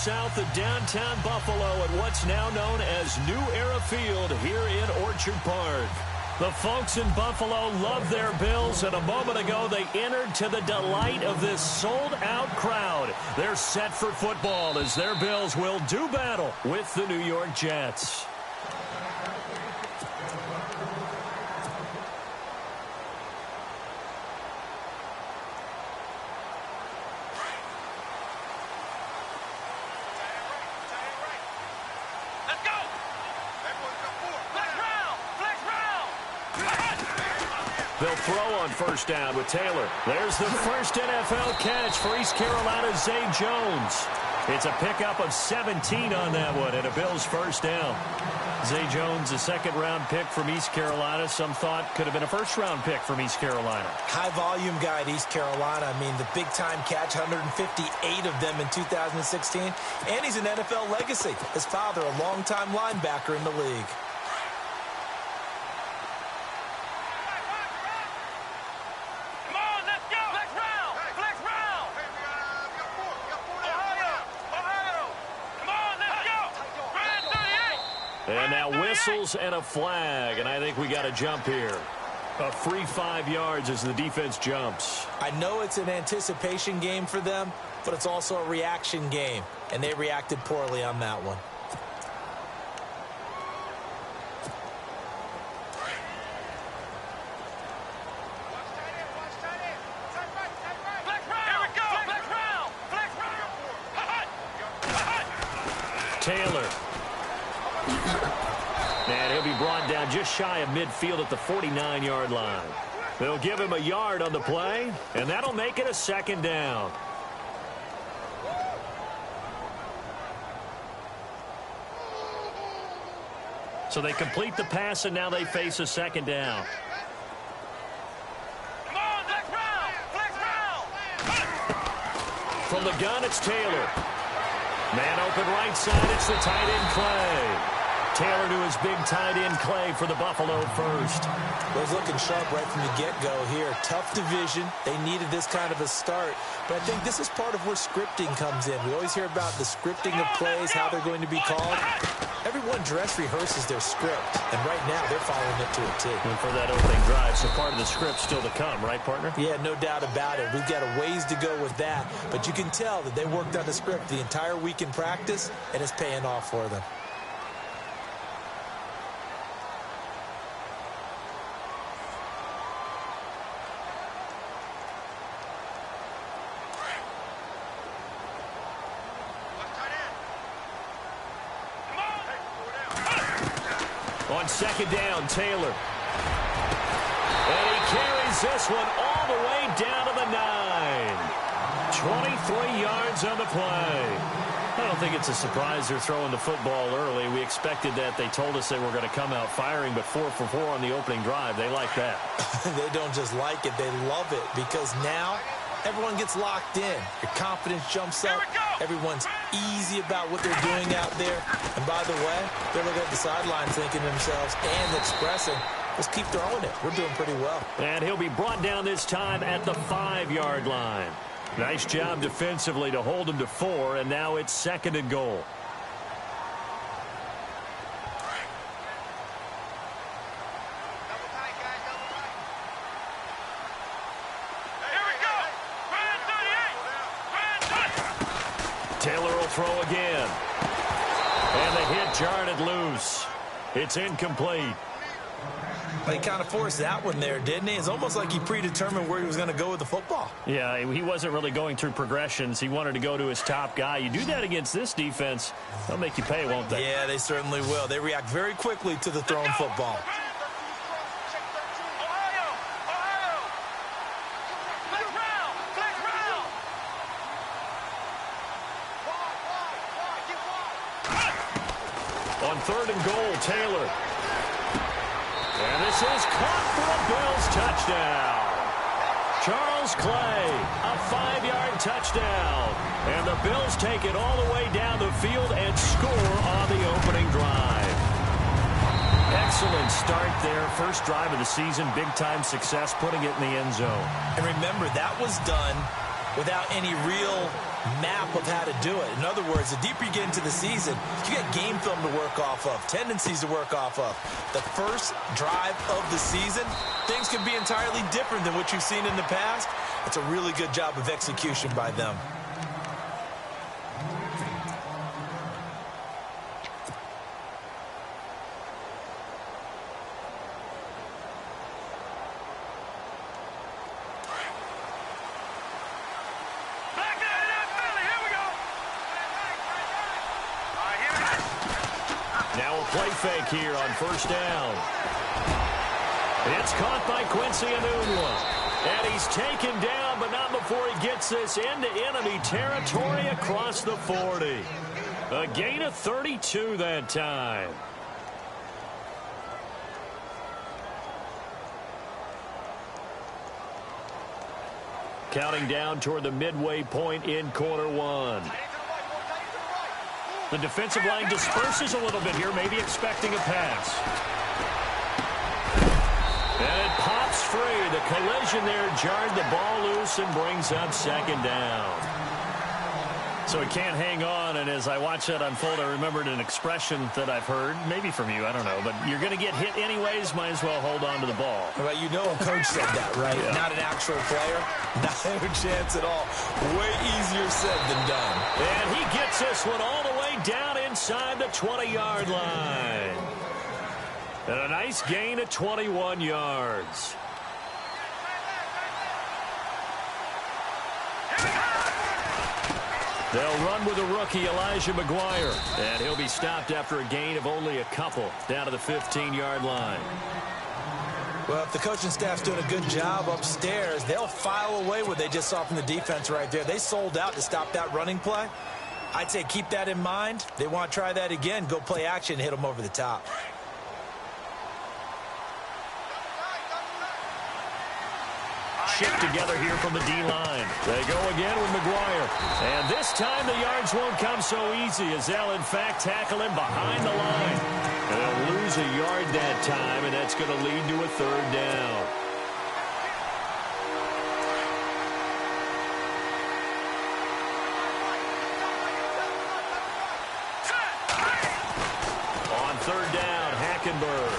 south of downtown Buffalo at what's now known as New Era Field here in Orchard Park. The folks in Buffalo love their Bills, and a moment ago they entered to the delight of this sold-out crowd. They're set for football as their Bills will do battle with the New York Jets. They'll throw on first down with Taylor. There's the first NFL catch for East Carolina's Zay Jones. It's a pickup of 17 on that one and a Bills first down. Zay Jones, a second-round pick from East Carolina. Some thought could have been a first-round pick from East Carolina. High-volume guy at East Carolina. I mean, the big-time catch, 158 of them in 2016. And he's an NFL legacy. His father, a longtime linebacker in the league. And now whistles and a flag, and I think we got a jump here. A free 5 yards as the defense jumps. I know it's an anticipation game for them, but it's also a reaction game, and they reacted poorly on that one. Taylor. And he'll be brought down just shy of midfield at the 49-yard line. They'll give him a yard on the play, and that'll make it a second down. So they complete the pass, and now they face a second down. From the gun, it's Taylor. Man open right side, it's the tight end Clay. Taylor to his big tight end Clay for the Buffalo first. Well, he's looking sharp right from the get-go here. Tough division. They needed this kind of a start. But I think this is part of where scripting comes in. We always hear about the scripting of plays, how they're going to be called. Everyone dress rehearses their script, and right now they're following it to a T. And for that opening drive, so part of the script still to come, right, partner? Yeah, no doubt about it. We've got a ways to go with that, but you can tell that they worked on the script the entire week in practice, and it's paying off for them. On second down, Taylor. And he carries this one all the way down to the 9. 23 yards on the play. I don't think it's a surprise they're throwing the football early. We expected that. They told us they were going to come out firing, but 4 for 4 on the opening drive. They like that. They don't just like it. They love it because now everyone gets locked in. Your confidence jumps up. Everyone's easy about what they're doing out there. And by the way, they're looking at the sidelines thinking to themselves and expressing, let's keep throwing it. We're doing pretty well. And he'll be brought down this time at the 5-yard line. Nice job defensively to hold him to 4, and now it's second and goal. Taylor will throw again. And the hit jarred it loose. It's incomplete. He kind of forced that one there, didn't he? It's almost like he predetermined where he was going to go with the football. Yeah, he wasn't really going through progressions. He wanted to go to his top guy. You do that against this defense, they'll make you pay, won't they? Yeah, they certainly will. They react very quickly to the thrown football. On third and goal, Taylor. And this is caught for a Bills touchdown. Charles Clay, a 5-yard touchdown. And the Bills take it all the way down the field and score on the opening drive. Excellent start there. First drive of the season, big-time success, putting it in the end zone. And remember, that was done without any real map of how to do it. In other words, the deeper you get into the season, you got game film to work off of, tendencies to work off of. The first drive of the season, things can be entirely different than what you've seen in the past. It's a really good job of execution by them. Play fake here on first down. It's caught by Quincy Enunwa. And he's taken down, but not before he gets this into enemy territory across the 40. A gain of 32 that time. Counting down toward the midway point in quarter one. The defensive line disperses a little bit here, maybe expecting a pass. And it pops free. The collision there jarred the ball loose and brings up second down. So he can't hang on, and as I watch that unfold, I remembered an expression that I've heard, maybe from you, I don't know, but you're going to get hit anyways, might as well hold on to the ball. Well, you know a coach said that, right? Yeah. Not an actual player. Not a chance at all. Way easier said than done. And he gets this one all the way down inside the 20-yard line. And a nice gain of 21 yards. They'll run with the rookie, Elijah McGuire. And he'll be stopped after a gain of only a couple down to the 15-yard line. Well, if the coaching staff's doing a good job upstairs, they'll file away what they just saw from the defense right there. They sold out to stop that running play. I'd say keep that in mind. They want to try that again. Go play action and hit them over the top. Shift together here from the D-line. They go again with McGuire. And this time the yards won't come so easy as they'll, in fact, tackle him behind the line. And they'll lose a yard that time, and that's going to lead to a third down. On third down, Hackenberg.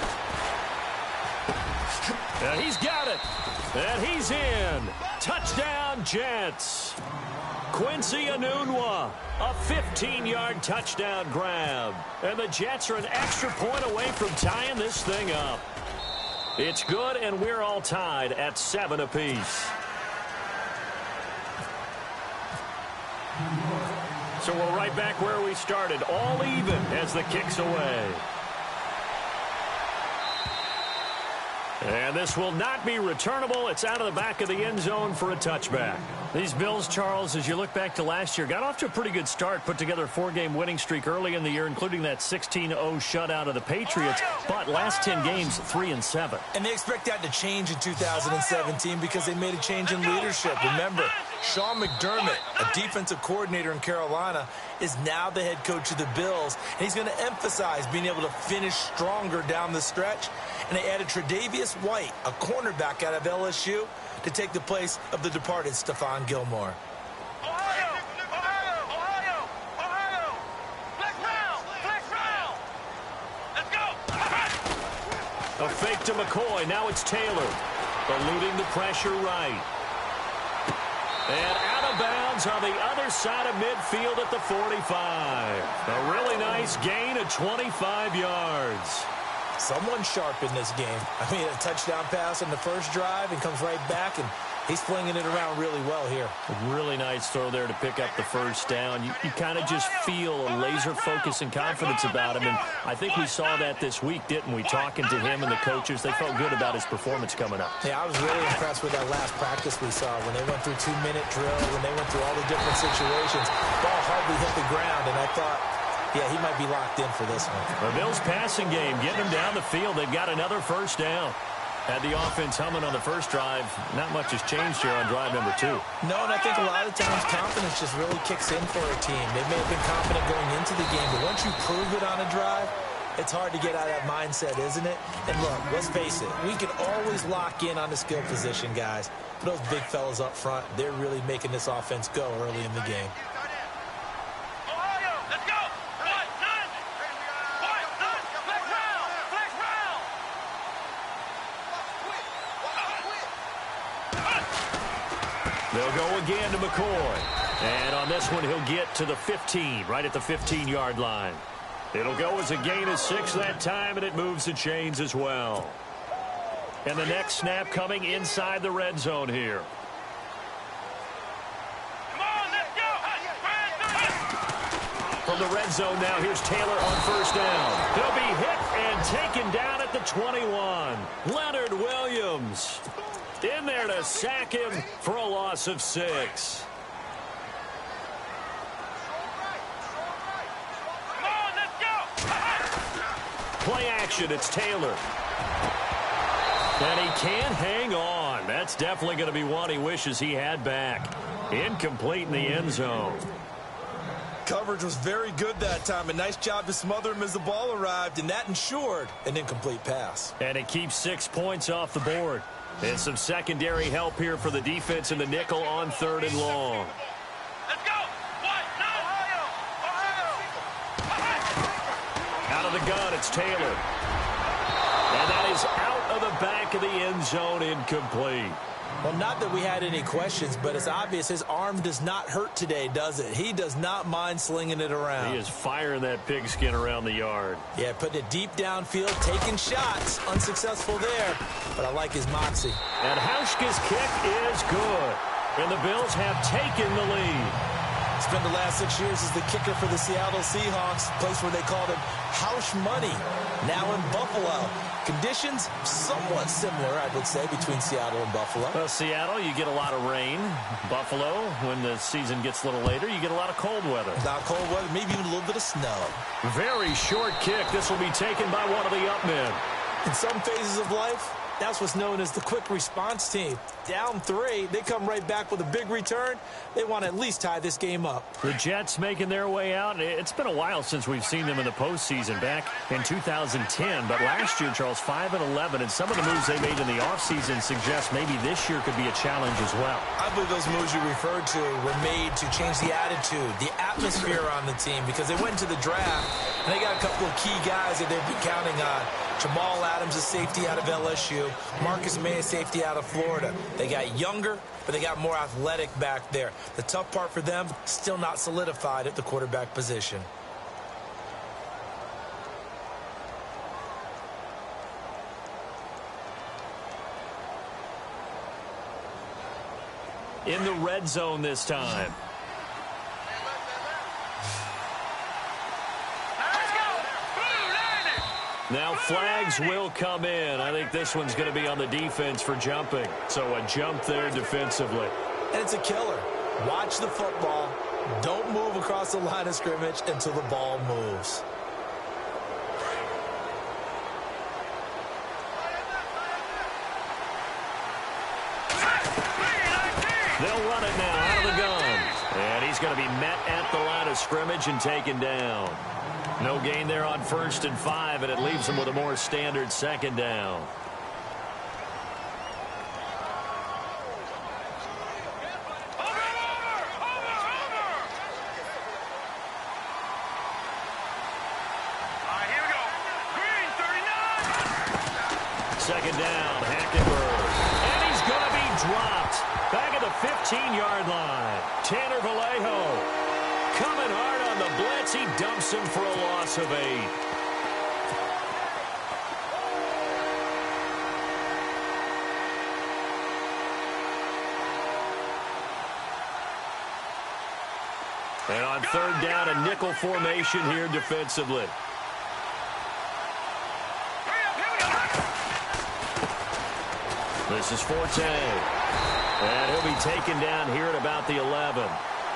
And he's got it. And he's in. Touchdown, Jets. Quincy Enunwa, a 15-yard touchdown grab. And the Jets are an extra point away from tying this thing up. It's good, and we're all tied at 7 apiece. So we're right back where we started, all even as the kick's away. And this will not be returnable. It's out of the back of the end zone for a touchback. These Bills, Charles, as you look back to last year, got off to a pretty good start, put together a 4-game winning streak early in the year, including that 16-0 shutout of the Patriots. But last 10 games, 3-7. And they expect that to change in 2017 because they made a change in leadership. Remember, Sean McDermott, a defensive coordinator in Carolina, is now the head coach of the Bills. And he's going to emphasize being able to finish stronger down the stretch. And they added Tre'Davious White, a cornerback out of LSU, to take the place of the departed Stephon Gilmore. Ohio! Flex round! Let's go! A fake to McCoy. Now it's Taylor. Eluding the pressure right. And out of bounds on the other side of midfield at the 45. A really nice gain of 25 yards. Someone sharp in this game. I mean, a touchdown pass on the first drive and comes right back, and he's flinging it around really well here. A really nice throw there to pick up the first down. You kind of just feel a laser focus and confidence about him, and I think we saw that this week, didn't we? Talking to him and the coaches, they felt good about his performance coming up. Yeah, I was really impressed with that last practice we saw when they went through 2-minute drill, when they went through all the different situations. Ball hardly hit the ground, and I thought, yeah, he might be locked in for this one. The Bills' passing game, getting them down the field. They've got another first down. Had the offense humming on the first drive. Not much has changed here on drive number 2. No, and I think a lot of times confidence just really kicks in for a team. They may have been confident going into the game, but once you prove it on a drive, It's hard to get out of that mindset, isn't it? And look, let's face it, we can always lock in on the skill position, guys. But those big fellas up front, they're really making this offense go early in the game. Ohio, let's go. What? None. What? None. Flex round. Flex round. They'll go again to McCoy. And on this one, he'll get to the 15, right at the 15-yard line. It'll go as a gain of 6 that time, and it moves the chains as well. And the next snap coming inside the red zone here. Come on, let's go. From the red zone now, here's Taylor on first down. He'll be hit and taken down at the 21. Leonard Williams in there to sack him for a loss of 6. Play action, it's Taylor. And he can't hang on. That's definitely going to be one he wishes he had back. Incomplete in the end zone. Coverage was very good that time. A nice job to smother him as the ball arrived, and that ensured an incomplete pass. And it keeps 6 points off the board. And some secondary help here for the defense in the nickel on 3rd and long. Let's go. What? No. Ohio. Out of the gun, it's Taylor. And that is out of the back of the end zone, incomplete. Well, not that we had any questions, but it's obvious his arm does not hurt today, does it? He does not mind slinging it around. He is firing that pigskin around the yard. Yeah, putting it deep downfield, taking shots. Unsuccessful there, but I like his moxie. And Hauschka's kick is good. And the Bills have taken the lead. Spent the last 6 years as the kicker for the Seattle Seahawks, place where they called him Hausch Money, now in Buffalo. Conditions somewhat similar, I would say, between Seattle and Buffalo. Well, Seattle, you get a lot of rain. Buffalo, when the season gets a little later, you get a lot of cold weather. Not cold weather, maybe even a little bit of snow. Very short kick. This will be taken by one of the up men. In some phases of life, that's what's known as the quick response team. Down 3, they come right back with a big return. They want to at least tie this game up. The Jets making their way out. It's been a while since we've seen them in the postseason, back in 2010. But last year, Charles, 5-11, and some of the moves they made in the offseason suggest maybe this year could be a challenge as well. I believe those moves you referred to were made to change the attitude, the atmosphere on the team, because they went to the draft, and they got a couple of key guys that they've been counting on. Jamal Adams, a safety out of LSU. Marcus May, a safety out of Florida. They got younger, but they got more athletic back there. The tough part for them, still not solidified at the quarterback position. In the red zone this time. Now flags will come in. I think this one's going to be on the defense for jumping. So a jump there defensively. And it's a killer. Watch the football. Don't move across the line of scrimmage until the ball moves. They'll run it now out of the gun. And he's going to be met at the line of scrimmage and taken down. No gain there on 1st and 5, and it leaves him with a more standard 2nd down. Here we go. Green, 39. 2nd down, Hackenberg. And he's going to be dropped. Back at the 15-yard line. Tanner Vallejo coming hard on the blitz. He dumps him for a loss of 8. And on 3rd down, a nickel formation here defensively. This is Forte. And he'll be taken down here at about the 11.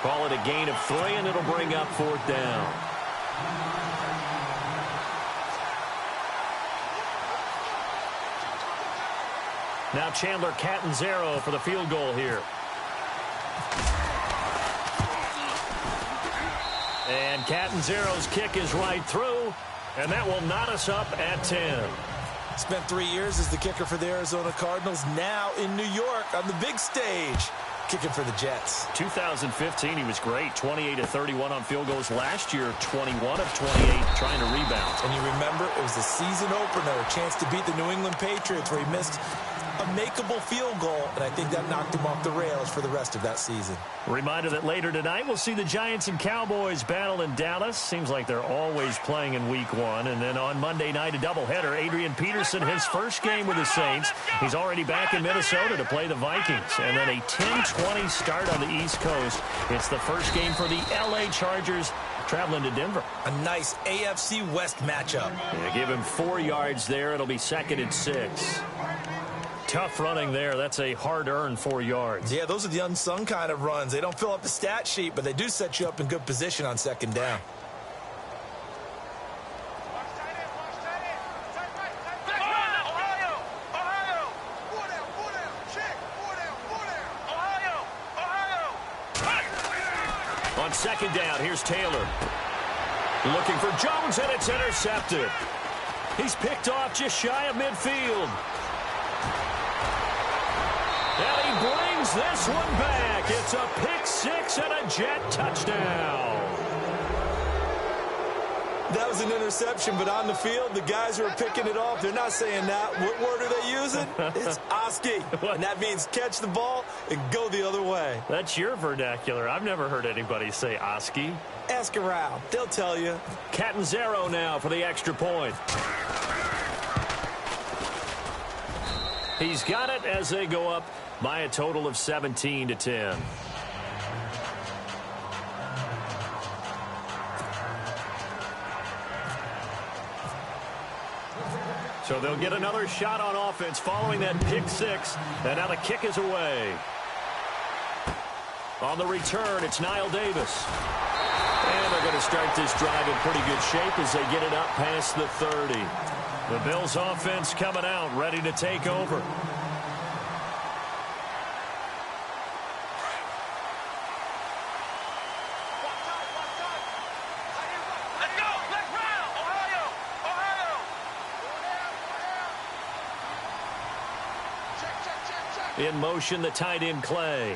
Call it a gain of 3, and it'll bring up 4th down. Now Chandler Catanzaro for the field goal here. And Catanzaro's kick is right through. And that will knot us up at 10. Spent 3 years as the kicker for the Arizona Cardinals. Now in New York on the big stage, kicking for the Jets. 2015, he was great. 28 of 31 on field goals. Last year, 21 of 28 trying to rebound. And you remember, it was the season opener, a chance to beat the New England Patriots where he missed a makeable field goal, and I think that knocked him off the rails for the rest of that season. Reminder that later tonight we'll see the Giants and Cowboys battle in Dallas. Seems like they're always playing in week 1. And then on Monday night, a doubleheader. Adrian Peterson, his first game with the Saints. He's already back in Minnesota to play the Vikings. And then a 10-20 start on the East Coast. It's the first game for the L.A. Chargers traveling to Denver. A nice AFC West matchup. Yeah, give him 4 yards there. It'll be 2nd and 6. Tough running there. That's a hard-earned 4 yards. Yeah, those are the unsung kind of runs. They don't fill up the stat sheet, but they do set you up in good position on 2nd down. On 2nd down, here's Taylor. Looking for Jones, and it's intercepted. He's picked off just shy of midfield. And he brings this one back. It's a pick 6 and a Jet touchdown. That was an interception, but on the field, the guys who are picking it off, they're not saying that. What word are they using? It's Oski. And that means catch the ball and go the other way. That's your vernacular. I've never heard anybody say Oski. Ask around. They'll tell you. Catanzaro now for the extra point. He's got it as they go up by a total of 17-10. So they'll get another shot on offense following that pick 6. And now the kick is away. On the return, it's Niall Davis. And they're going to start this drive in pretty good shape as they get it up past the 30. The Bills offense coming out, ready to take over. In motion, the tight end, Clay.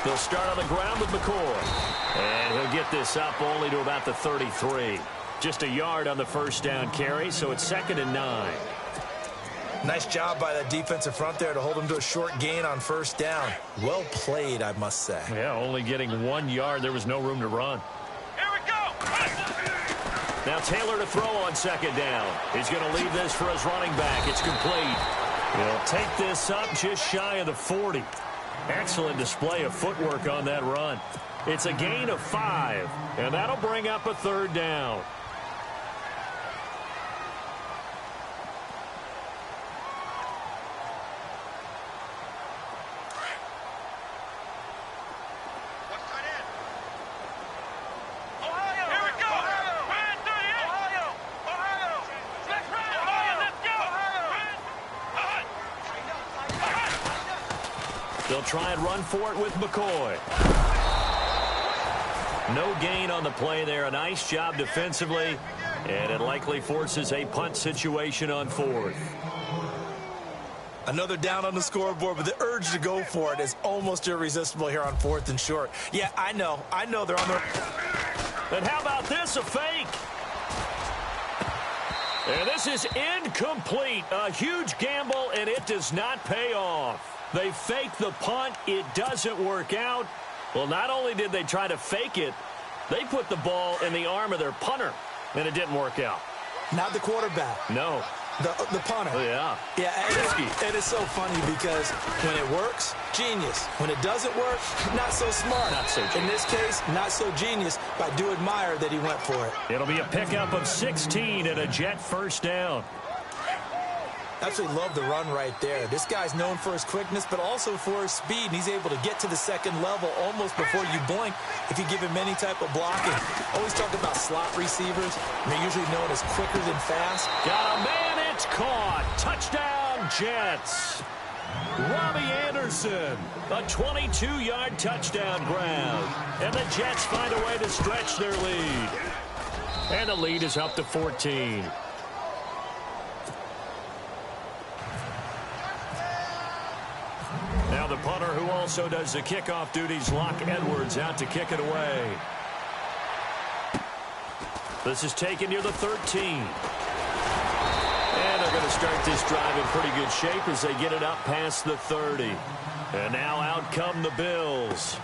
They'll start on the ground with McCoy. And he'll get this up only to about the 33. Just a yard on the first down carry, so it's 2nd and 9. Nice job by that defensive front there to hold him to a short gain on 1st down. Well played, I must say. Yeah, only getting 1 yard. There was no room to run. Here we go. Now Taylor to throw on 2nd down. He's going to leave this for his running back. It's complete. He'll take this up just shy of the 40. Excellent display of footwork on that run. It's a gain of 5, and that'll bring up a 3rd down. They'll try and run for it with McCoy. No gain on the play there. A nice job defensively, and it likely forces a punt situation on 4th. Another down on the scoreboard, but the urge to go for it is almost irresistible here on 4th and short. Yeah, I know they're on their... And how about this, a fake? And this is incomplete. A huge gamble, and it does not pay off. They fake the punt. It doesn't work out. Well, not only did they try to fake it, they put the ball in the arm of their punter, and it didn't work out. Not the quarterback. No. The punter. Oh, yeah. Yeah, it is so funny because when it works, genius. When it doesn't work, not so smart. Not so genius. In this case, not so genius, but I do admire that he went for it. It'll be a pickup of 16 and a Jet 1st down. Absolutely love the run right there. This guy's known for his quickness, but also for his speed, and he's able to get to the 2nd level almost before you blink if you give him any type of blocking. Always talk about slot receivers. They're usually known as quicker than fast. Got a man, it's caught. Touchdown, Jets. Robbie Anderson, a 22-yard touchdown grab. And the Jets find a way to stretch their lead. And the lead is up to 14. Now the punter, who also does the kickoff duties, Locke Edwards, out to kick it away. This is taken near the 13. And they're going to start this drive in pretty good shape as they get it up past the 30. And now out come the Bills.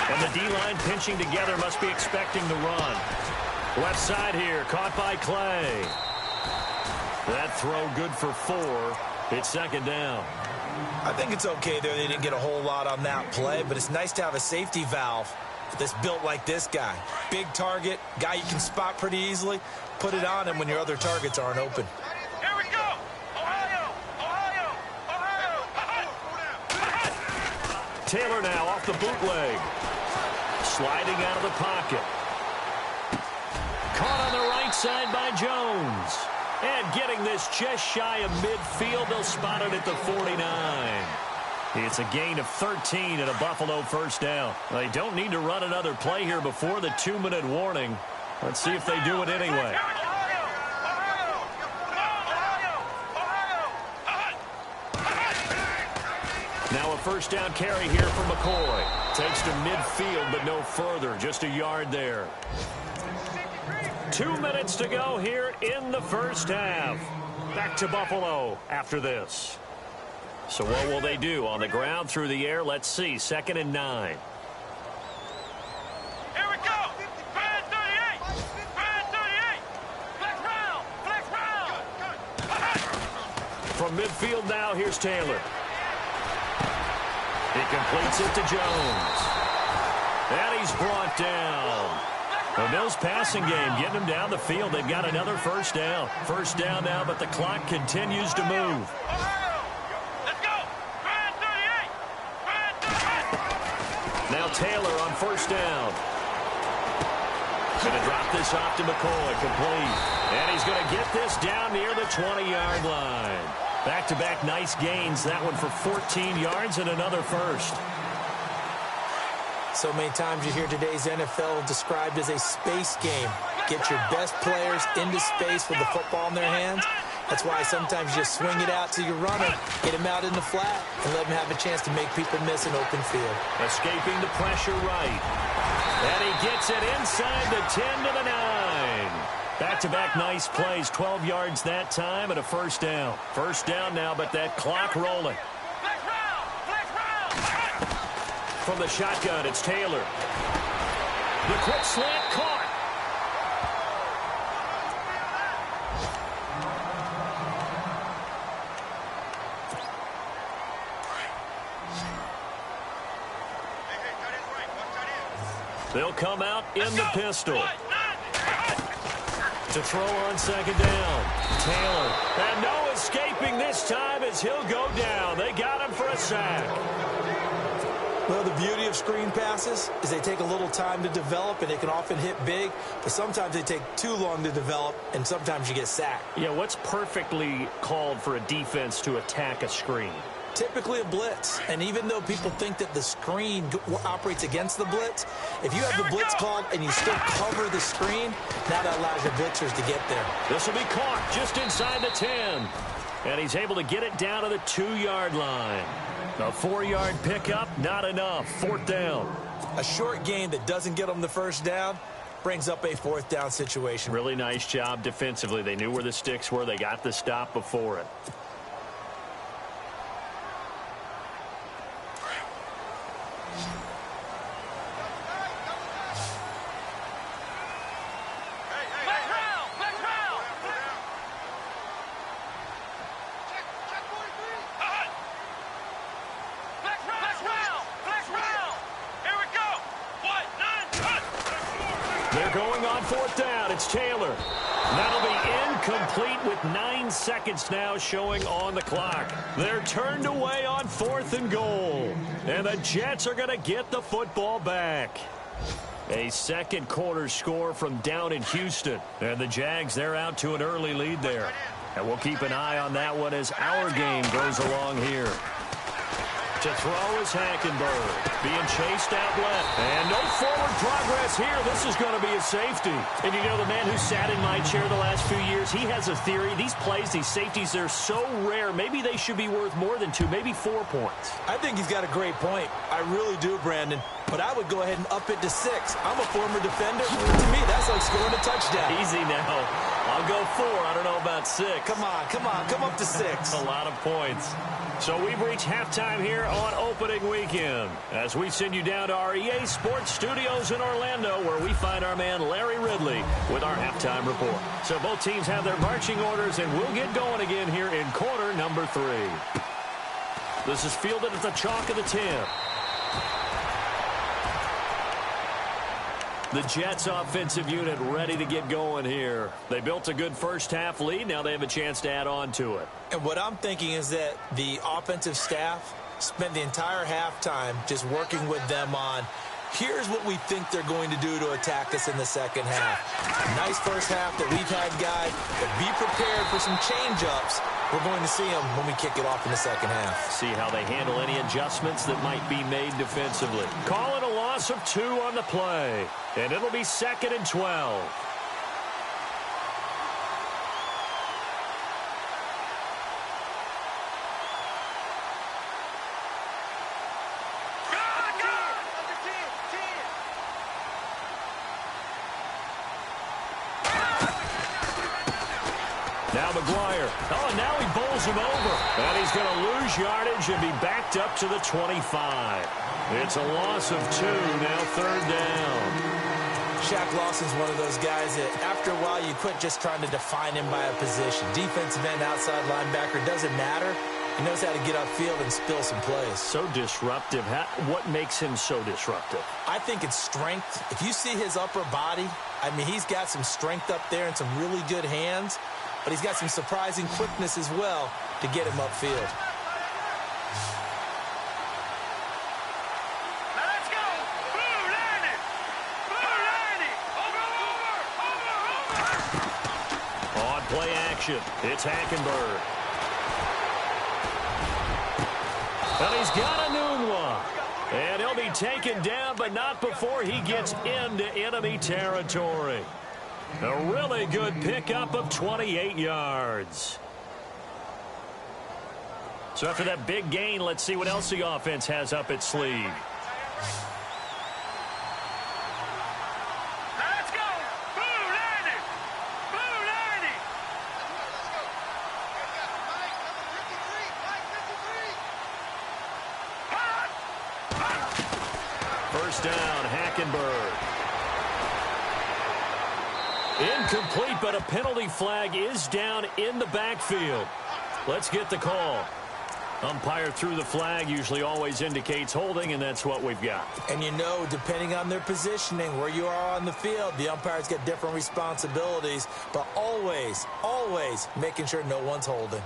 And the D-line pinching together, must be expecting the run. Left side here, caught by Clay. That throw good for 4. It's second down. I think it's okay there. They didn't get a whole lot on that play, but it's nice to have a safety valve that's built like this guy. Big target, guy you can spot pretty easily. Put it on him when your other targets aren't open. Here we go. Ohio. Taylor now off the bootleg. Sliding out of the pocket. Caught on the right side by Jones. And getting this just shy of midfield. They'll spot it at the 49. It's a gain of 13 and a Buffalo first down. They don't need to run another play here before the 2-minute warning. Let's see if they do it anyway. Now a first down carry here for McCoy. Takes to midfield, but no further. Just a yard there. 2 minutes to go here in the first half. Back to Buffalo after this. So what will they do? On the ground, through the air? Let's see. 2nd and 9. Here we go. Band 38. Band 38. Flex round. From midfield now, here's Taylor. He completes it to Jones. And he's brought down. The Bills passing game getting them down the field. They've got another first down. First down now, but the clock continues to move. Let's go. Band 38. Band 38. Now Taylor on first down. Going to drop this off to McCoy, complete. And he's going to get this down near the 20-yard line. Back-to-back nice gains. That one for 14 yards and another first. So many times you hear today's NFL described as a space game. Get your best players into space with the football in their hands. That's why sometimes you just swing it out to your runner, get him out in the flat, and let him have a chance to make people miss an open field. Escaping the pressure right. And he gets it inside the 10 to the 9. Back-to-back nice plays, 12 yards that time and a first down. First down now, but that clock rolling. From the shotgun, it's Taylor. The quick slant caught. They'll come out in the pistol. To throw on second down. Taylor. And no escaping this time as he'll go down. They got him for a sack. Well, the beauty of screen passes is they take a little time to develop, and they can often hit big, but sometimes they take too long to develop, and sometimes you get sacked. Yeah, what's perfectly called for a defense to attack a screen? Typically a blitz, and even though people think that the screen operates against the blitz, if you have the blitz called and you still cover the screen, now that allows your blitzers to get there. This will be caught just inside the 10. And he's able to get it down to the 2-yard line. A 4-yard pickup, not enough. Fourth down. A short gain that doesn't get them the first down brings up a fourth down situation. Really nice job defensively. They knew where the sticks were. They got the stop before it. Taylor. That'll be incomplete with 9 seconds now showing on the clock. They're turned away on 4th and goal. And the Jets are going to get the football back. A second quarter score from down in Houston. And the Jags, they're out to an early lead there. And we'll keep an eye on that one as our game goes along here. To throw is Hackenberg. Being chased out left. And no forward progress here. This is going to be a safety. And you know, the man who sat in my chair the last few years, he has a theory. These plays, these safeties, they're so rare. Maybe they should be worth more than 2, maybe 4 points. I think he's got a great point. I really do, Brandon. But I would go ahead and up it to 6. I'm a former defender. To me, that's like scoring a touchdown. Easy now. I'll go 4. I don't know about 6. Come on. Come up to 6. A lot of points. So we've reached halftime here on opening weekend as we send you down to our EA Sports Studios in Orlando, where we find our man Larry Ridley with our halftime report. So both teams have their marching orders, and we'll get going again here in quarter number 3. This is fielded at the chalk of the 10. The Jets offensive unit ready to get going here. They built a good first half lead. Now they have a chance to add on to it. And what I'm thinking is that the offensive staff spent the entire halftime just working with them on, here's what we think they're going to do to attack us in the second half. Nice first half that we've had, guys, but be prepared for some change-ups. We're going to see them when we kick it off in the second half. See how they handle any adjustments that might be made defensively. Call it a loss of 2 on the play, and it'll be 2nd and 12. Now McGuire. Oh, and now he bowls him over. And he's going to lose yardage and be backed up to the 25. It's a loss of 2, now 3rd down. Shaq Lawson's one of those guys that after a while you quit just trying to define him by a position. Defensive end, outside linebacker, doesn't matter. He knows how to get upfield and spill some plays. So disruptive. What makes him so disruptive? I think it's strength. If you see his upper body, I mean, he's got some strength up there and some really good hands. But he's got some surprising quickness as well to get him upfield. Let's go! Blue landing! Blue landing! Over! On play action, it's Hackenberg. And he's got a new one. And he'll be taken down, but not before he gets into enemy territory. A really good pickup of 28 yards. So after that big gain, let's see what else the offense has up its sleeve. Let's go! Blue landing! Blue landing! First down, Hackenberg. Incomplete, but a penalty flag is down in the backfield. Let's get the call. Umpire threw the flag, usually always indicates holding, and that's what we've got. And you know, depending on their positioning, where you are on the field, the umpire's got different responsibilities, but always, always making sure no one's holding.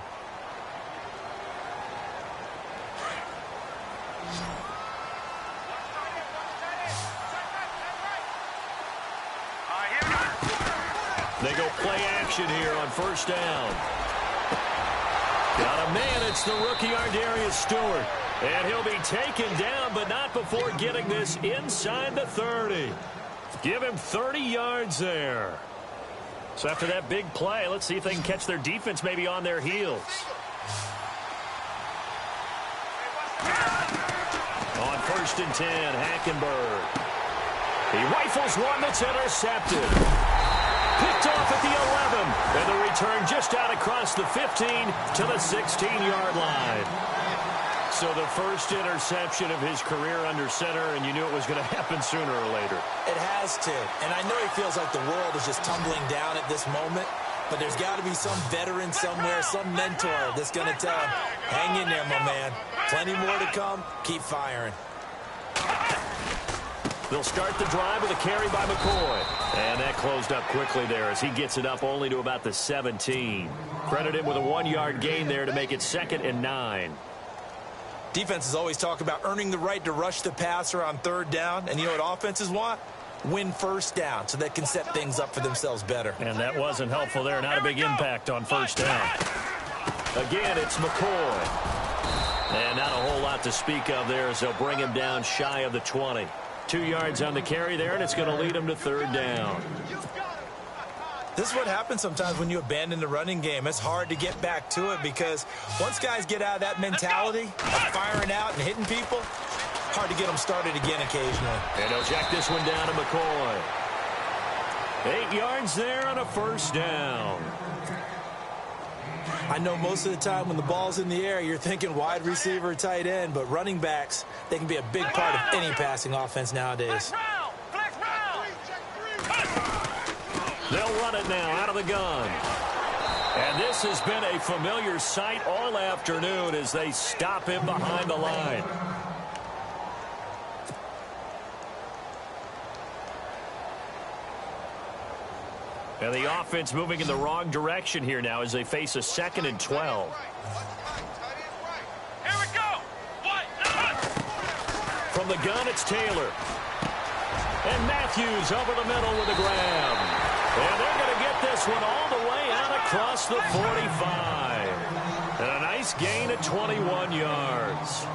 They go play action here on first down. Got a man, it's the rookie Ardarius Stewart. And he'll be taken down, but not before getting this inside the 30. Give him 30 yards there. So after that big play, let's see if they can catch their defense maybe on their heels. On 1st and 10, Hackenberg. He rifles one that's intercepted. Picked off at the 11, and the return just out across the 15 to the 16-yard line. So the first interception of his career under center, and you knew it was going to happen sooner or later. It has to, and I know he feels like the world is just tumbling down at this moment, but there's got to be some veteran somewhere, some mentor that's going to tell him, hang in there, my man. Plenty more to come. Keep firing. They'll start the drive with a carry by McCoy. And that closed up quickly there as he gets it up only to about the 17. Credit him with a 1-yard gain there to make it 2nd and 9. Defenses always talk about earning the right to rush the passer on 3rd down. And you know what offenses want? win first down so they can set things up for themselves better. And that wasn't helpful there. Not a big impact on first down. Again, it's McCoy. And not a whole lot to speak of there as they'll bring him down shy of the 20. 2 yards on the carry there, and it's going to lead him to third down. This is what happens sometimes when you abandon the running game. It's hard to get back to it because once guys get out of that mentality of firing out and hitting people, hard to get them started again occasionally. And he'll check this one down to McCoy. 8 yards there on a first down. I know most of the time when the ball's in the air, you're thinking wide receiver, tight end, but running backs, they can be a big part of any passing offense nowadays. They'll run it now out of the gun. And this has been a familiar sight all afternoon as they stop him behind the line. And the offense moving in the wrong direction here now as they face a 2nd and 12. Here we go. From the gun, it's Taylor. And Matthews over the middle with a grab. And they're going to get this one all the way out across the 45. And a nice gain of 21 yards.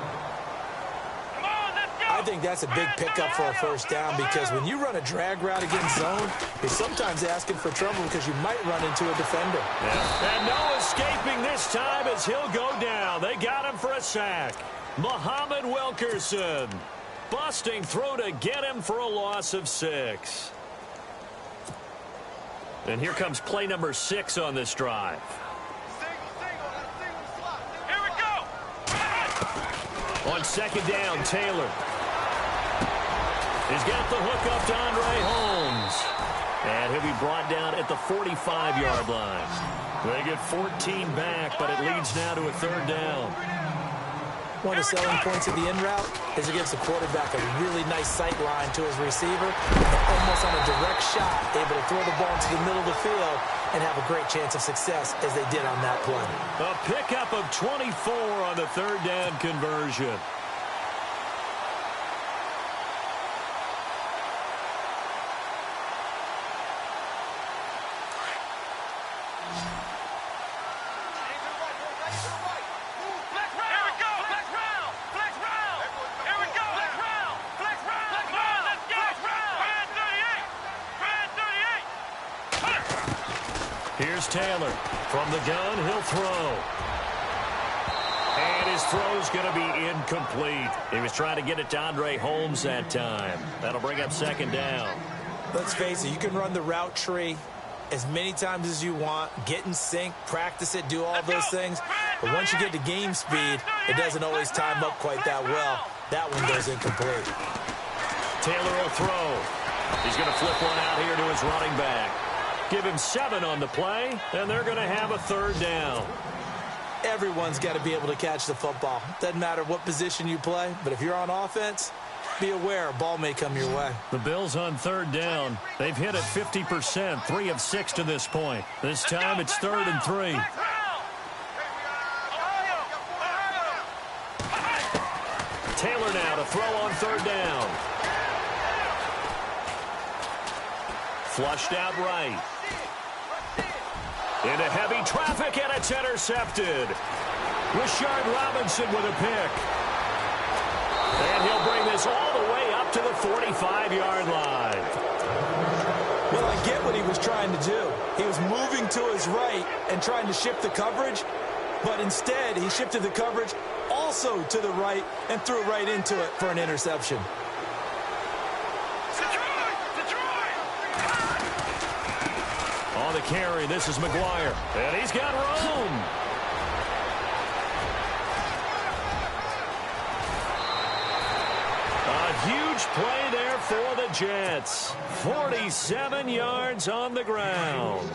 I think that's a big pickup for a first down because when you run a drag route against zone, you're sometimes asking for trouble because you might run into a defender. Yeah. And no escaping this time as he'll go down. They got him for a sack. Muhammad Wilkerson busting through to get him for a loss of 6. And here comes play number 6 on this drive. Here we go. On 2nd down, Taylor. He's got the hook up to Andre Holmes. And he'll be brought down at the 45-yard line. They get 14 back, but it leads now to a third down. One of the selling points of the in route is it gives the quarterback a really nice sight line to his receiver. And almost on a direct shot, able to throw the ball into the middle of the field and have a great chance of success as they did on that play. A pickup of 24 on the third down conversion. Here's Taylor. From the gun, he'll throw. And his throw's going to be incomplete. He was trying to get it to Andre Holmes that time. That'll bring up 2nd down. Let's face it, you can run the route tree as many times as you want, get in sync, practice it, do all those things. But once you get to game speed, it doesn't always time up quite that well. That one goes incomplete. Taylor will throw. He's going to flip one out here to his running back. Give him 7 on the play, and they're going to have a third down. Everyone's got to be able to catch the football. Doesn't matter what position you play, but if you're on offense, be aware a ball may come your way. The Bills on third down. They've hit it 50%, 3 of 6 to this point. This time it's 3rd and 3. Taylor now to throw on third down. Flushed out right. Into heavy traffic, and it's intercepted. Rashard Robinson with a pick. And he'll bring this all the way up to the 45-yard line. Well, I get what he was trying to do. He was moving to his right and trying to shift the coverage, but instead he shifted the coverage also to the right and threw right into it for an interception. On the carry, this is McGuire. And he's got room. A huge play there for the Jets. 47 yards on the ground.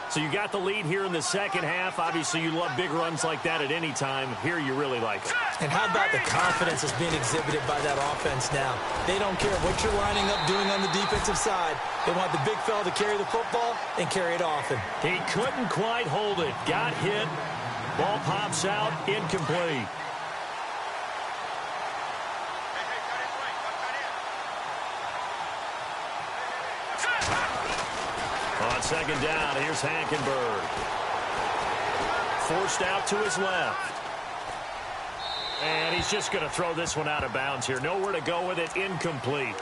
So you got the lead here in the second half. Obviously, you love big runs like that at any time. Here you really like it. And how about the confidence that's being exhibited by that offense now? They don't care what you're lining up doing on the defensive side. They want the big fella to carry the football and carry it often. He couldn't quite hold it. Got hit. Ball pops out. Incomplete. On second down, here's Hackenberg. Forced out to his left. And he's just going to throw this one out of bounds here. Nowhere to go with it. Incomplete.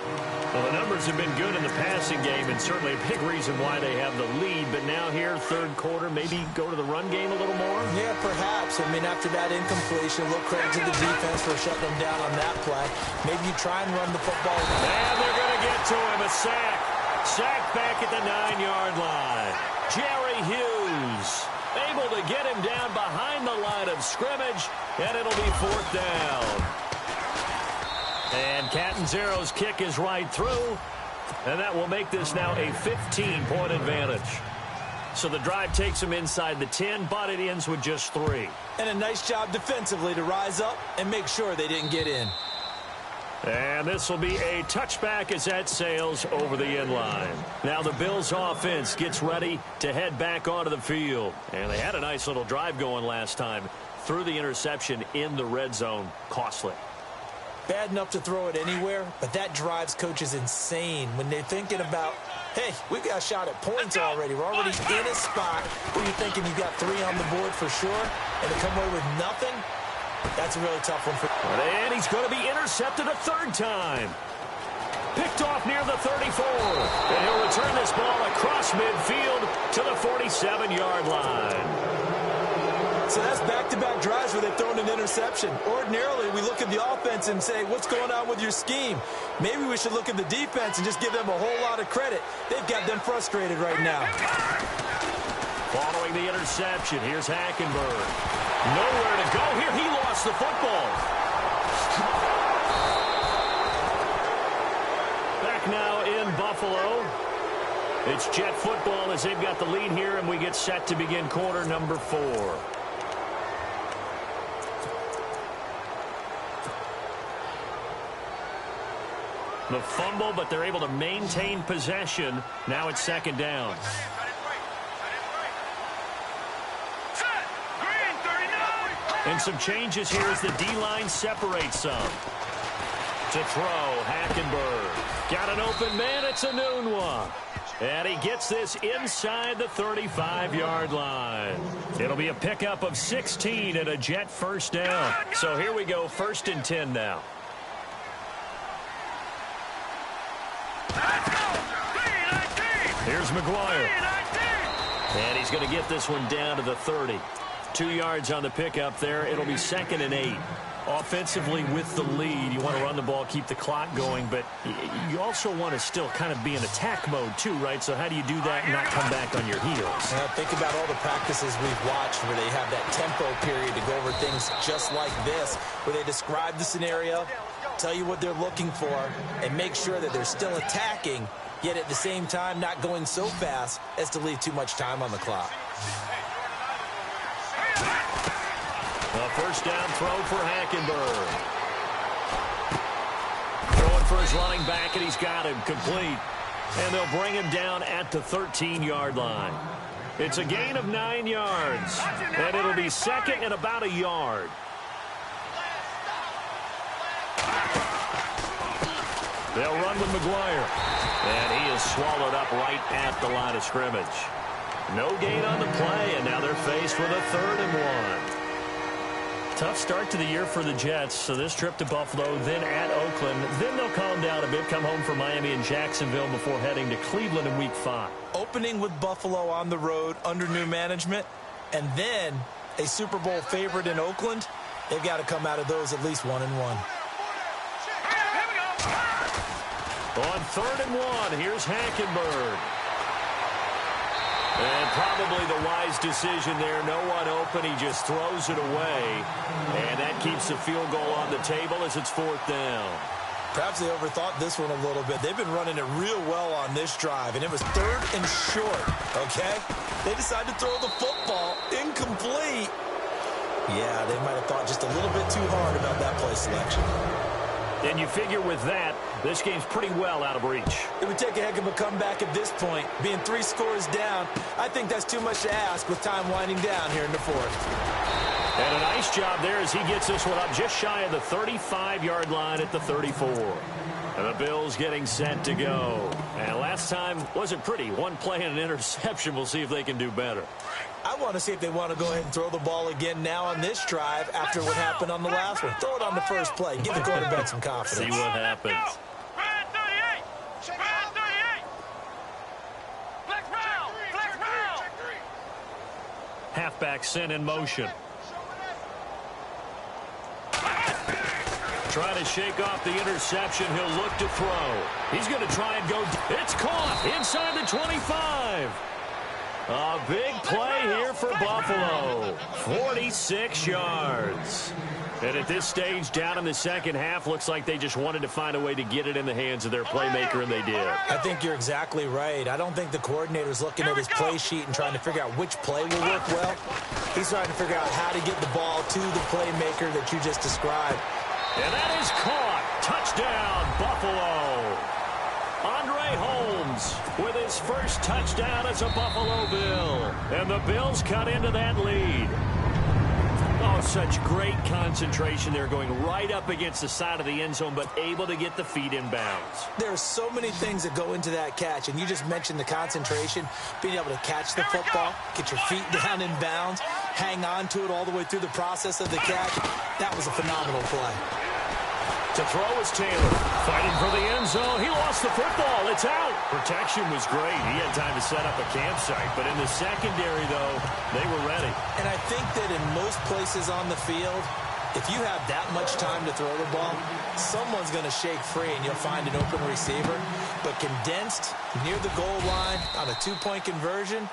Well, the numbers have been good in the passing game, and certainly a big reason why they have the lead. But now here, third quarter, maybe go to the run game a little more? Yeah, perhaps. I mean, after that incompletion, a little credit to the defense for shutting them down on that play. Maybe you try and run the football. And they're going to get to him. A sack. Sack back at the 9-yard line. Jerry Hughes able to get him down behind the line of scrimmage, and it'll be fourth down. And Catanzaro's kick is right through, and that will make this now a 15-point advantage. So the drive takes him inside the 10, but it ends with just 3. And a nice job defensively to rise up and make sure they didn't get in. And this will be a touchback as that sails over the end line. Now the Bills offense gets ready to head back onto the field. And they had a nice little drive going last time. Threw the interception in the red zone. Costly. Bad enough to throw it anywhere, but that drives coaches insane when they're thinking about, hey, we got a shot at points already. We're already in a spot where you're thinking you got 3 on the board for sure, and to come away with nothing. That's a really tough one for him. And he's going to be intercepted a third time. Picked off near the 34. And he'll return this ball across midfield to the 47-yard line. So that's back-to-back drives where they've thrown an interception. Ordinarily, we look at the offense and say, what's going on with your scheme? Maybe we should look at the defense and just give them a whole lot of credit. They've got them frustrated right now. Following the interception, here's Hackenberg. Nowhere to go here. He lost the football. Back now in Buffalo. It's Jet football as they've got the lead here, and we get set to begin quarter number 4. The fumble, but they're able to maintain possession. Now it's second down. And some changes here as the D-line separates some. To throw, Hackenberg. Got an open man, it's a noon one. And he gets this inside the 35-yard line. It'll be a pickup of 16 and a Jet first down. So here we go, 1st and 10 now. Here's McGuire. And he's going to get this one down to the 30. 2 yards on the pickup there. It'll be 2nd and 8. Offensively with the lead, you want to run the ball, keep the clock going, but you also want to still kind of be in attack mode too, right? So how do you do that and not come back on your heels? Think about all the practices we've watched where they have that tempo period to go over things just like this, where they describe the scenario, tell you what they're looking for, and make sure that they're still attacking, yet at the same time not going so fast as to leave too much time on the clock. A first down throw for Hackenberg. Throwing for his running back, and he's got him complete. And they'll bring him down at the 13-yard line. It's a gain of 9 yards. And it'll be 2nd and about a yard. They'll run with McGuire. And he is swallowed up right at the line of scrimmage. No gain on the play, and now they're faced with a 3rd and 1. Tough start to the year for the Jets. So this trip to Buffalo, then at Oakland. Then they'll calm down a bit, come home for Miami and Jacksonville before heading to Cleveland in Week 5. Opening with Buffalo on the road under new management, and then a Super Bowl favorite in Oakland. They've got to come out of those at least 1-1. On 3rd and 1, here's Hackenberg. And probably the wise decision there. No one open. He just throws it away. And that keeps the field goal on the table as it's 4th down. Perhaps they overthought this one a little bit. They've been running it real well on this drive, and it was 3rd and short, okay? They decided to throw the football incomplete. Yeah, they might have thought just a little bit too hard about that play selection. And you figure with that, this game's pretty well out of reach. It would take a heck of a comeback at this point. Being 3 scores down, I think that's too much to ask with time winding down here in the 4th. And a nice job there as he gets this one up just shy of the 35-yard line at the 34. And the Bills getting set to go. And last time wasn't pretty. One play and an interception. We'll see if they can do better. I want to see if they want to go ahead and throw the ball again now on this drive after what happened on the last one. Throw it on the first play. Give the quarterback some confidence. See what happens. Red 38. Red 38. Flex round. Flex round. Halfback sent in motion. Trying to shake off the interception. He'll look to throw. He's going to try and go. It's caught inside the 25. A big play here for Buffalo. 46 yards. And at this stage, down in the second half, looks like they just wanted to find a way to get it in the hands of their playmaker, and they did. I think you're exactly right. I don't think the coordinator's looking at his play sheet and trying to figure out which play will work well. He's trying to figure out how to get the ball to the playmaker that you just described. And that is caught. Touchdown, Buffalo. Andre Holmes with his first touchdown as a Buffalo Bill. And the Bills cut into that lead. Oh, such great concentration there, going right up against the side of the end zone, but able to get the feet in bounds. There are so many things that go into that catch, and you just mentioned the concentration, being able to catch the football, get your feet down in bounds, hang on to it all the way through the process of the catch. That was a phenomenal play. To throw is Taylor. Fighting for the end zone. He lost the football. It's out. Protection was great. He had time to set up a campsite. But in the secondary, though, they were ready. And I think that in most places on the field, if you have that much time to throw the ball, someone's going to shake free and you'll find an open receiver. But condensed, near the goal line, on a two-point conversion,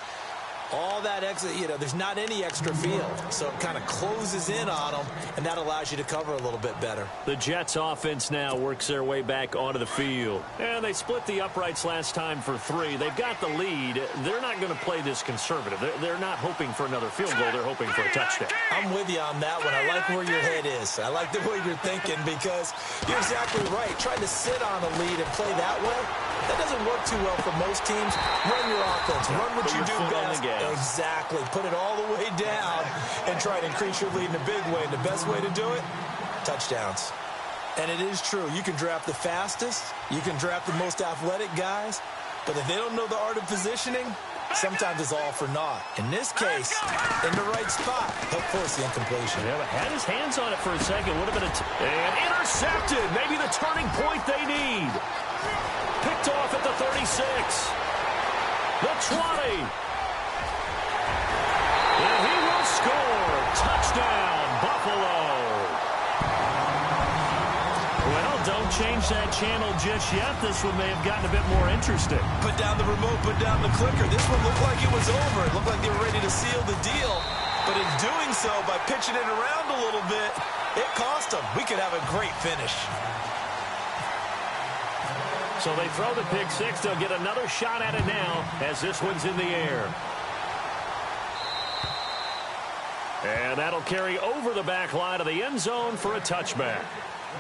all that extra, there's not any extra field. So it kind of closes in on them, and that allows you to cover a little bit better. The Jets offense now works their way back onto the field. And they split the uprights last time for 3. They've got the lead. They're not going to play this conservative. They're not hoping for another field goal. They're hoping for a touchdown. I'm with you on that one. I like where your head is. I like the way you're thinking because you're exactly right. Trying to sit on a lead and play that way, that doesn't work too well for most teams. Run your offense. Run what you do best. Exactly. Put it all the way down and try to increase your lead in a big way. And the best way to do it, touchdowns. And it is true. You can draft the fastest. You can draft the most athletic guys. But if they don't know the art of positioning, sometimes it's all for naught. In this case, in the right spot, he'll force the incompletion. Yeah, but had his hands on it for a second. Would have been and intercepted. Maybe the turning point they need. Picked off at the 36. The 20. And he will score. Touchdown, Buffalo. Well, don't change that channel just yet. This one may have gotten a bit more interesting. Put down the remote, put down the clicker. This one looked like it was over. It looked like they were ready to seal the deal. But in doing so, by pitching it around a little bit, it cost them. We could have a great finish. So they throw the pick 6. They'll get another shot at it now as this one's in the air. And that'll carry over the back line of the end zone for a touchback.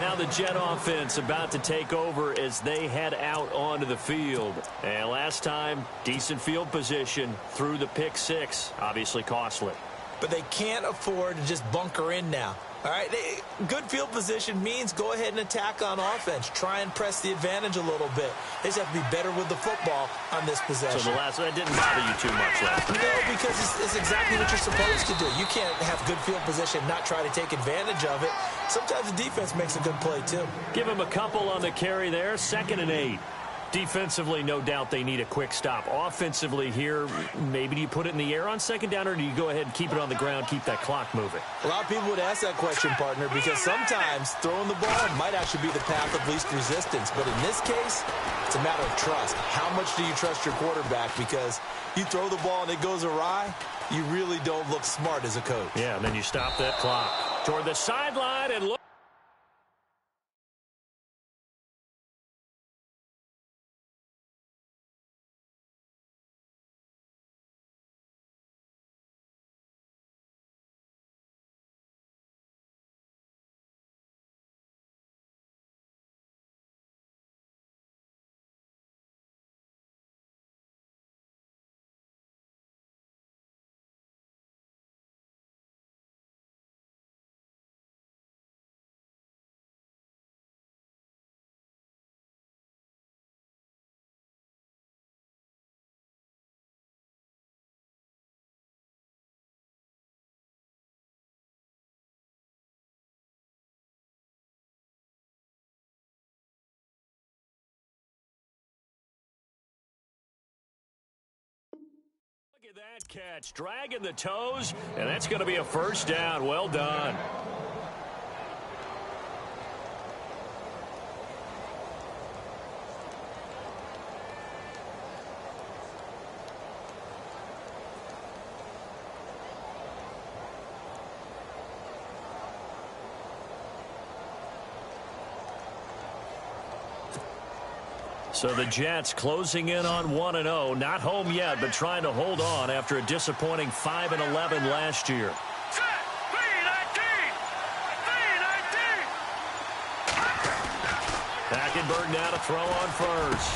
Now the Jet offense about to take over as they head out onto the field. And last time, decent field position through the pick 6. Obviously costly. But they can't afford to just bunker in now. All right, good field position means go ahead and attack on offense. Try and press the advantage a little bit. They just have to be better with the football on this possession. So that didn't bother you too much last time? No, because it's exactly what you're supposed to do. You can't have good field position and not try to take advantage of it. Sometimes the defense makes a good play, too. Give him a couple on the carry there. 2nd and 8. Defensively, no doubt they need a quick stop. Offensively here, maybe do you put it in the air on 2nd down, or do you go ahead and keep it on the ground, keep that clock moving? A lot of people would ask that question, partner, because sometimes throwing the ball might actually be the path of least resistance. But in this case, it's a matter of trust. How much do you trust your quarterback? Because you throw the ball and it goes awry, you really don't look smart as a coach. Yeah, and then you stop that clock. Toward the sideline and look. at that catch, dragging the toes, and that's going to be a first down. Well done. So the Jets closing in on 1-0. Not home yet, but trying to hold on after a disappointing 5-11 last year. Hackenberg now to throw on first.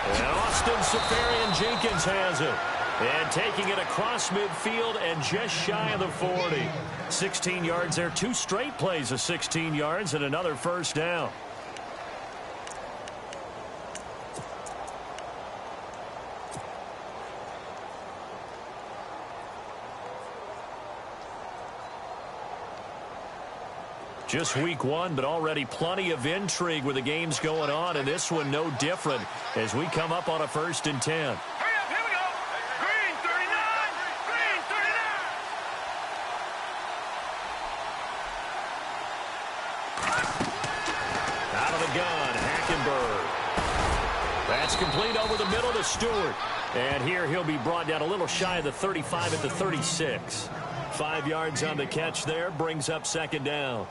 And Austin Safarian-Jenkins has it. And taking it across midfield and just shy of the 40. 16 yards there. 2 straight plays of 16 yards and another first down. Just week 1, but already plenty of intrigue with the games going on, and this one no different as we come up on a 1st and 10. Hurry up, here we go. Green 39, green 39. Out of the gun, Hackenberg. That's complete over the middle to Stewart. And here he'll be brought down a little shy of the 35 at the 36. 5 yards on the catch there, brings up 2nd down.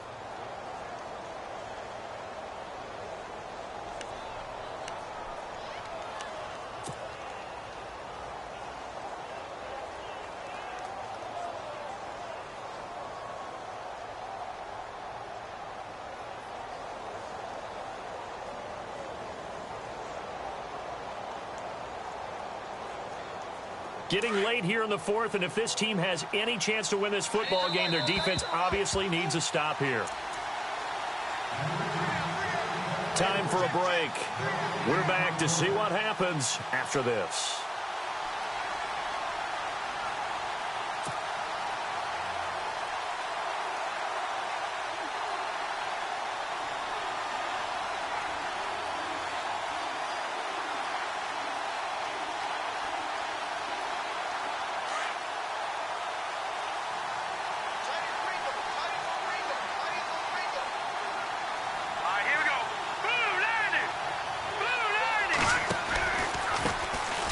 Getting late here in the 4th, and if this team has any chance to win this football game, their defense obviously needs a stop here. Time for a break. We're back to see what happens after this.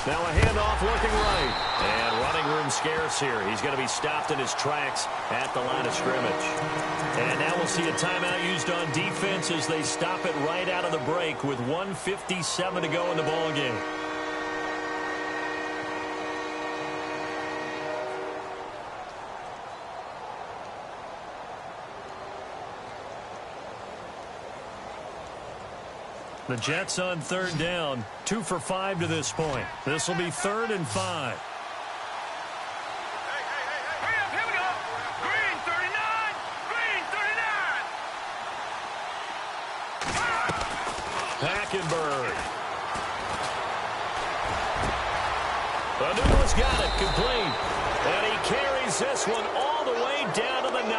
Now a handoff looking right. And running room scarce here. He's going to be stopped in his tracks at the line of scrimmage. And now we'll see a timeout used on defense as they stop it right out of the break with 1:57 to go in the ballgame. The Jets on 3rd down, 2 for 5 to this point. This will be 3rd and 5. Hurry up, here we go. Green 39, green 39. Hackenberg. The new one's got it, complete. And he carries this one all the way down to the 9.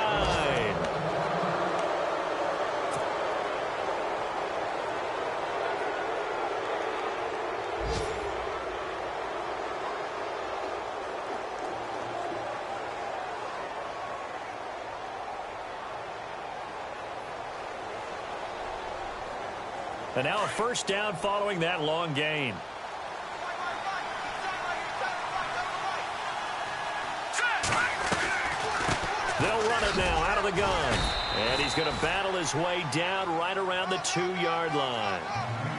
And now a first down following that long gain. They'll run it now out of the gun. And he's going to battle his way down right around the 2-yard line.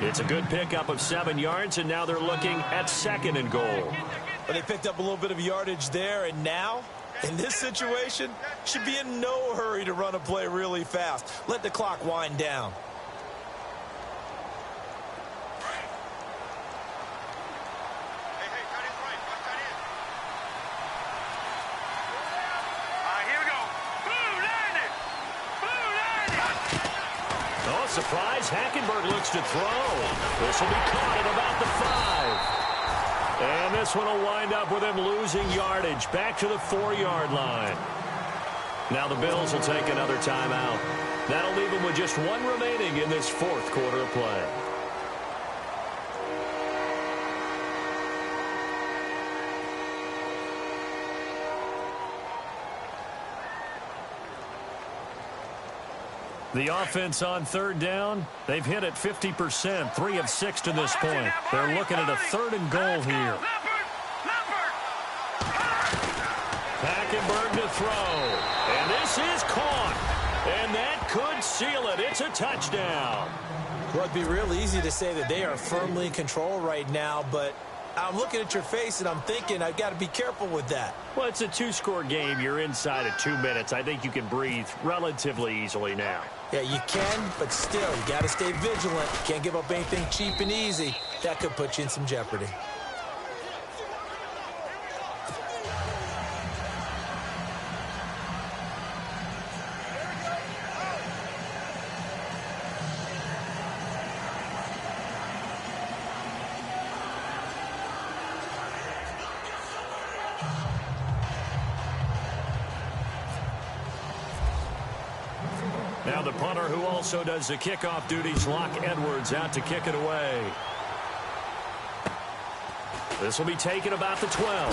It's a good pickup of 7 yards, and now they're looking at 2nd and goal. But they picked up a little bit of yardage there, and now, in this situation, should be in no hurry to run a play really fast. Let the clock wind down. Surprise, Hackenberg looks to throw. This will be caught at about the 5. And this one will wind up with him losing yardage back to the 4-yard line. Now the Bills will take another timeout. That'll leave them with just 1 remaining in this 4th quarter of play. The offense on third down, they've hit it 50%, 3 of 6 to this point. They're looking at a 3rd and goal here. Hackenberg to throw. And this is caught. And that could seal it. It's a touchdown. Well, it'd be real easy to say that they are firmly in control right now, but I'm looking at your face and I'm thinking I've got to be careful with that. Well, it's a 2-score game. You're inside of 2 minutes. I think you can breathe relatively easily now. Yeah, you can, but still, you got to stay vigilant. You can't give up anything cheap and easy. That could put you in some jeopardy. Now the punter who also does the kickoff duties, Locke Edwards, out to kick it away. This will be taken about the 12.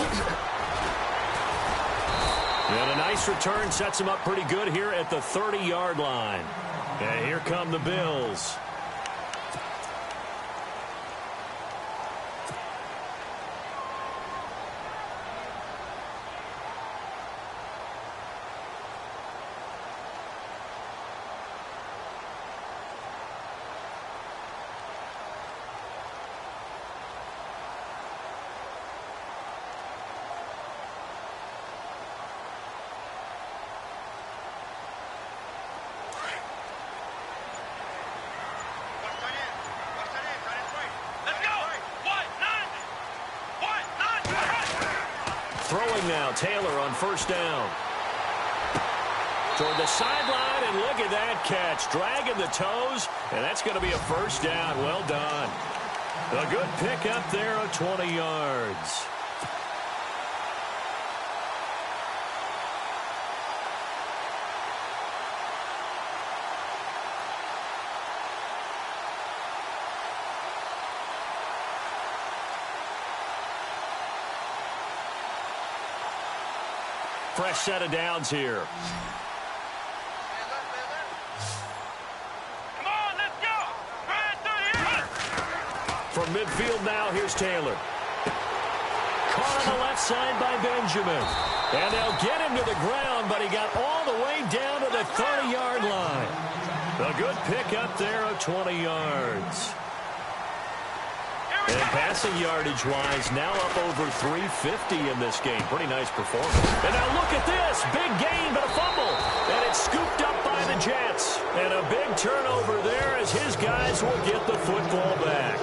And a nice return sets him up pretty good here at the 30-yard line. And here come the Bills. Throwing now, Taylor on first down. Toward the sideline, and look at that catch. Dragging the toes, and that's going to be a first down. Well done. A good pickup there of 20 yards. Fresh set of downs here. Come on, let's go. Right through the air. From midfield now, here's Taylor. Caught on the left side by Benjamin. And they'll get him to the ground, but he got all the way down to the 30-yard line. A good pickup there of 20 yards. And passing yardage-wise, now up over 350 in this game. Pretty nice performance. And now look at this. Big gain, but a fumble. And it's scooped up by the Jets. And a big turnover there as his guys will get the football back.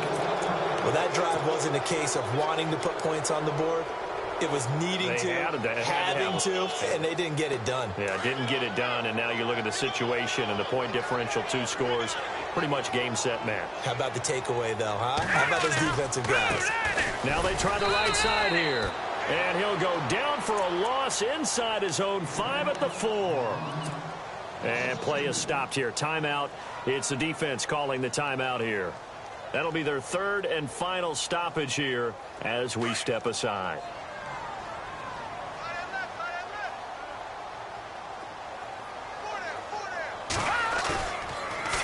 Well, that drive wasn't a case of wanting to put points on the board. It was needing to, having to, and they didn't get it done. Yeah, didn't get it done, and now you look at the situation and the point differential, 2 scores, pretty much game, set, match. How about the takeaway, though, huh? How about those defensive guys? Now they try the right side here, and he'll go down for a loss inside his own 5 at the 4. And play is stopped here. Timeout. It's the defense calling the timeout here. That'll be their 3rd and final stoppage here as we step aside.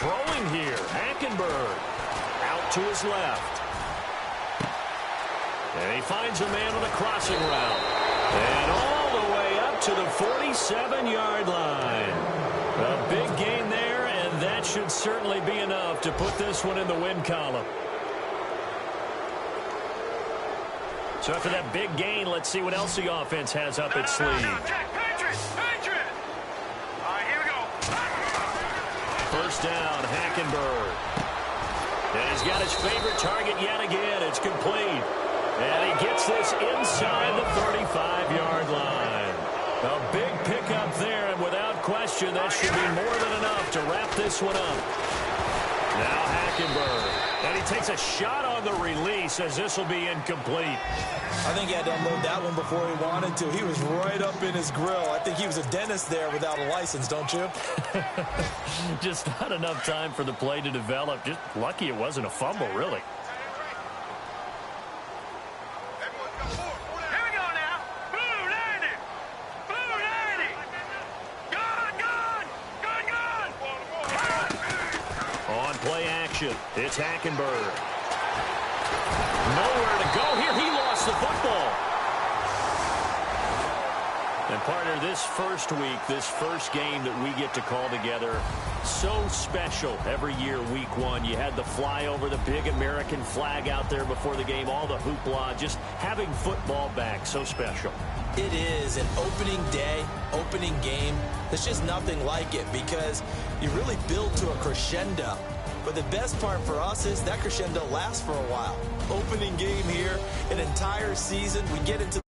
Throwing here, Hackenberg out to his left. And he finds a man with a crossing route. And all the way up to the 47-yard line. A big gain there, and that should certainly be enough to put this one in the win column. So after that big gain, let's see what else the offense has up its sleeve. Patriots! All right, here we go. First down, Hackenberg. And he's got his favorite target yet again. It's complete. And he gets this inside the 35-yard line. A big pickup there, and without question, that should be more than enough to wrap this one up. Now Hackenberg. And he takes a shot on the release as this will be incomplete. I think he had to unload that one before he wanted to. He was right up in his grill. I think he was a dentist there without a license, don't you? Just not enough time for the play to develop. Just lucky it wasn't a fumble, really. Here we go now. Blue 90. Blue 90. Gone, gone. Gone, gone. possession. It's Hackenberg. Nowhere to go here. He lost the football. And partner, this first week, this first game that we get to call together, so special every year, week one. You had the flyover, the big American flag out there before the game, all the hoopla, just having football back, so special. It is an opening day, opening game. There's just nothing like it because you really build to a crescendo. But the best part for us is that crescendo lasts for a while. Opening game here, an entire season, we get into